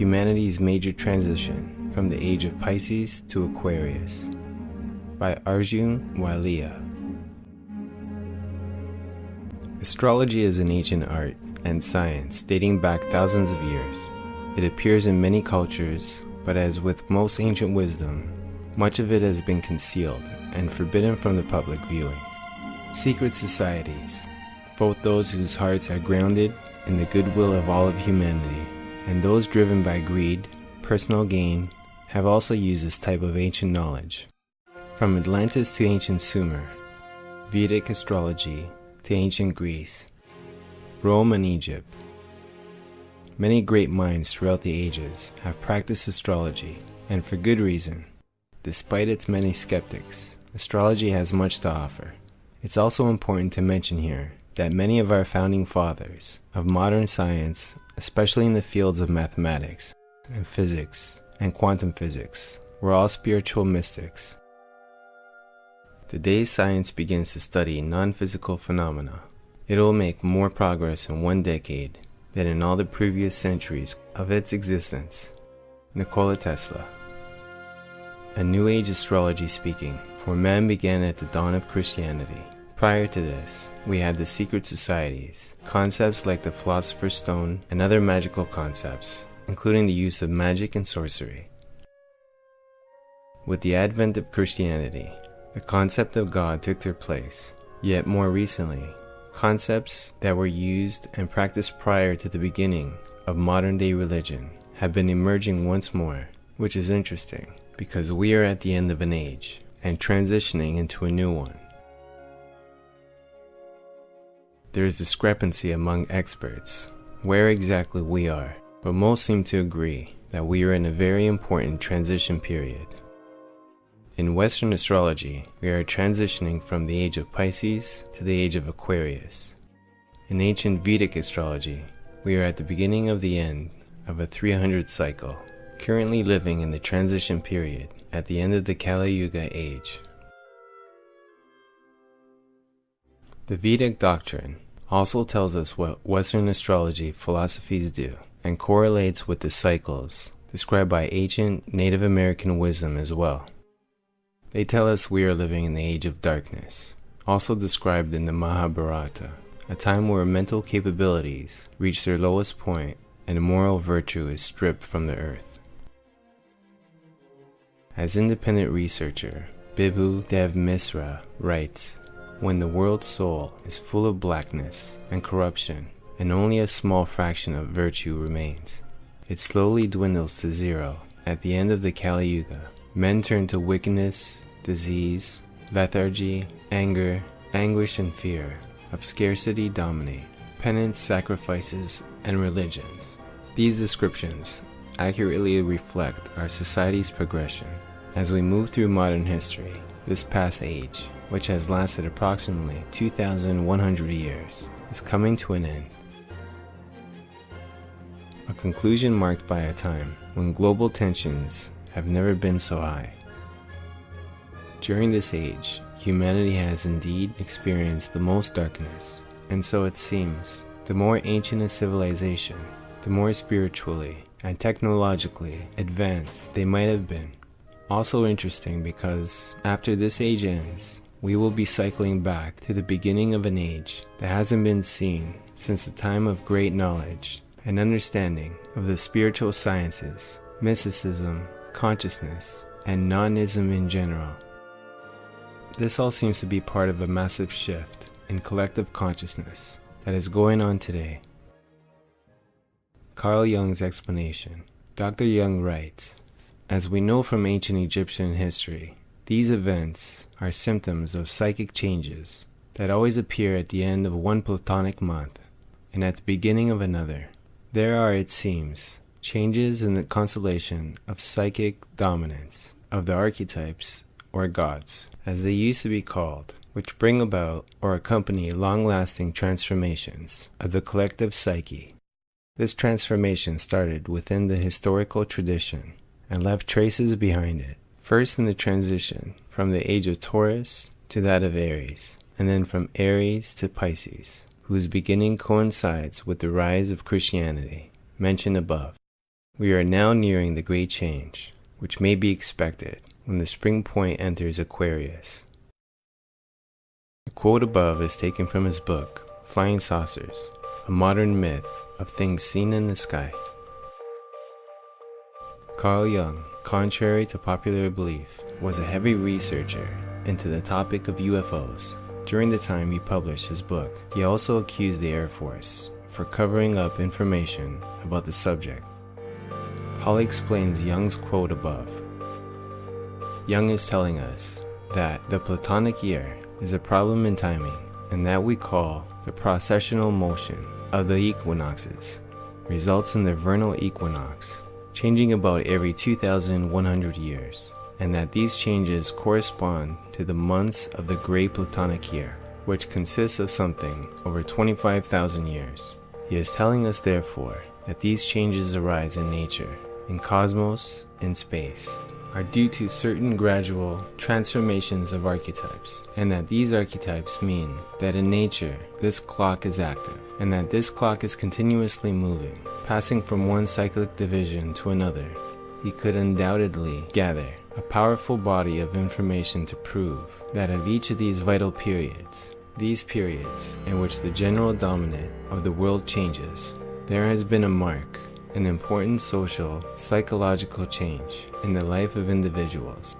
Humanity's Major Transition from the Age of Pisces to Aquarius by Arjun Walia. Astrology is an ancient art and science dating back thousands of years. It appears in many cultures, but as with most ancient wisdom, much of it has been concealed and forbidden from the public viewing. Secret societies, both those whose hearts are grounded in the goodwill of all of humanity, and those driven by greed, personal gain, have also used this type of ancient knowledge. From Atlantis to ancient Sumer, Vedic astrology to ancient Greece, Rome and Egypt. Many great minds throughout the ages have practiced astrology, and for good reason. Despite its many skeptics, astrology has much to offer. It's also important to mention here that many of our founding fathers of modern science, especially in the fields of mathematics and physics and quantum physics, were all spiritual mystics. Today science begins to study non-physical phenomena. It will make more progress in one decade than in all the previous centuries of its existence. Nikola Tesla. A New Age astrology speaking, for man began at the dawn of Christianity. Prior to this, we had the secret societies, concepts like the Philosopher's Stone and other magical concepts, including the use of magic and sorcery. With the advent of Christianity, the concept of God took their place, yet more recently, concepts that were used and practiced prior to the beginning of modern-day religion have been emerging once more, which is interesting because we are at the end of an age and transitioning into a new one. There is discrepancy among experts where exactly we are, but most seem to agree that we are in a very important transition period. In Western astrology, we are transitioning from the age of Pisces to the age of Aquarius. In ancient Vedic astrology, we are at the beginning of the end of a 300 cycle, currently living in the transition period at the end of the Kali Yuga age. The Vedic doctrine also tells us what Western astrology philosophies do and correlates with the cycles described by ancient Native American wisdom as well. They tell us we are living in the age of darkness, also described in the Mahabharata, a time where mental capabilities reach their lowest point and moral virtue is stripped from the earth. As independent researcher Bibhu Dev Misra writes, when the world's soul is full of blackness and corruption and only a small fraction of virtue remains, it slowly dwindles to zero. At the end of the Kali Yuga, men turn to wickedness, disease, lethargy, anger, anguish and fear of scarcity dominate, penance, sacrifices, and religions. These descriptions accurately reflect our society's progression. As we move through modern history, this past age, which has lasted approximately 2,100 years, is coming to an end. A conclusion marked by a time when global tensions have never been so high. During this age, humanity has indeed experienced the most darkness, and so it seems, the more ancient a civilization, the more spiritually and technologically advanced they might have been. Also interesting because after this age ends, we will be cycling back to the beginning of an age that hasn't been seen since the time of great knowledge and understanding of the spiritual sciences, mysticism, consciousness, and nonism in general. This all seems to be part of a massive shift in collective consciousness that is going on today. Carl Jung's explanation. Dr. Jung writes, as we know from ancient Egyptian history, these events are symptoms of psychic changes that always appear at the end of one Platonic month and at the beginning of another. There are, it seems, changes in the constellation of psychic dominance of the archetypes or gods, as they used to be called, which bring about or accompany long-lasting transformations of the collective psyche. This transformation started within the historical tradition and left traces behind it. First in the transition from the age of Taurus to that of Aries, and then from Aries to Pisces, whose beginning coincides with the rise of Christianity, mentioned above. We are now nearing the great change, which may be expected when the spring point enters Aquarius. The quote above is taken from his book, Flying Saucers, a modern myth of things seen in the sky. Carl Jung, contrary to popular belief, was a heavy researcher into the topic of UFOs. During the time he published his book, he also accused the Air Force for covering up information about the subject. Holly explains Jung's quote above. Jung is telling us that the Platonic year is a problem in timing, and that we call the precessional motion of the equinoxes results in the vernal equinox changing about every 2,100 years, and that these changes correspond to the months of the Great Platonic Year, which consists of something over 25,000 years. He is telling us, therefore, that these changes arise in nature, in cosmos, in space, are due to certain gradual transformations of archetypes, and that these archetypes mean that in nature this clock is active, and that this clock is continuously moving, passing from one cyclic division to another. He could undoubtedly gather a powerful body of information to prove that of each of these vital periods, these periods in which the general dominant of the world changes, there has been a mark, an important social, psychological change in the life of individuals.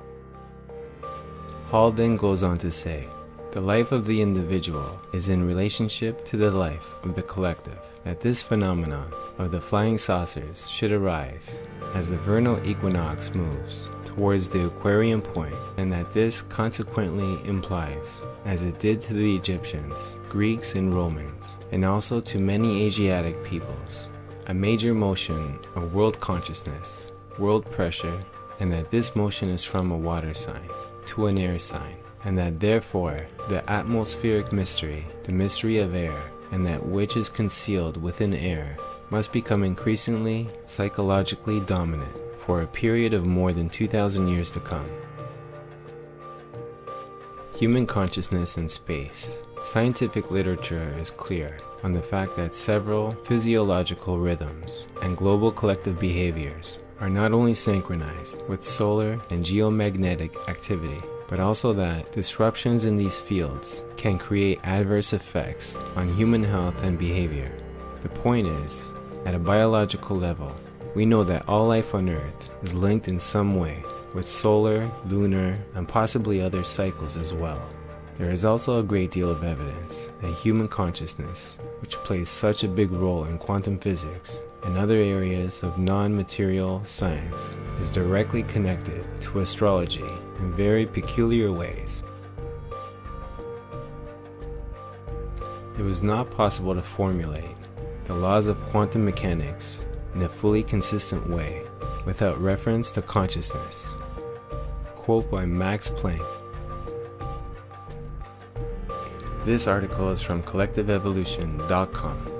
Hall then goes on to say, the life of the individual is in relationship to the life of the collective, that this phenomenon of the flying saucers should arise as the vernal equinox moves towards the Aquarian point, and that this consequently implies, as it did to the Egyptians, Greeks, and Romans, and also to many Asiatic peoples, a major motion of world consciousness, world pressure, and that this motion is from a water sign to an air sign, and that therefore the atmospheric mystery, the mystery of air, and that which is concealed within air, must become increasingly psychologically dominant for a period of more than 2,000 years to come. Human consciousness in space. Scientific literature is clear on the fact that several physiological rhythms and global collective behaviors are not only synchronized with solar and geomagnetic activity, but also that disruptions in these fields can create adverse effects on human health and behavior. The point is, at a biological level, we know that all life on Earth is linked in some way with solar, lunar, and possibly other cycles as well. There is also a great deal of evidence that human consciousness, which plays such a big role in quantum physics and other areas of non-material science, is directly connected to astrology in very peculiar ways. It was not possible to formulate the laws of quantum mechanics in a fully consistent way without reference to consciousness. Quote by Max Planck. This article is from collectiveevolution.com.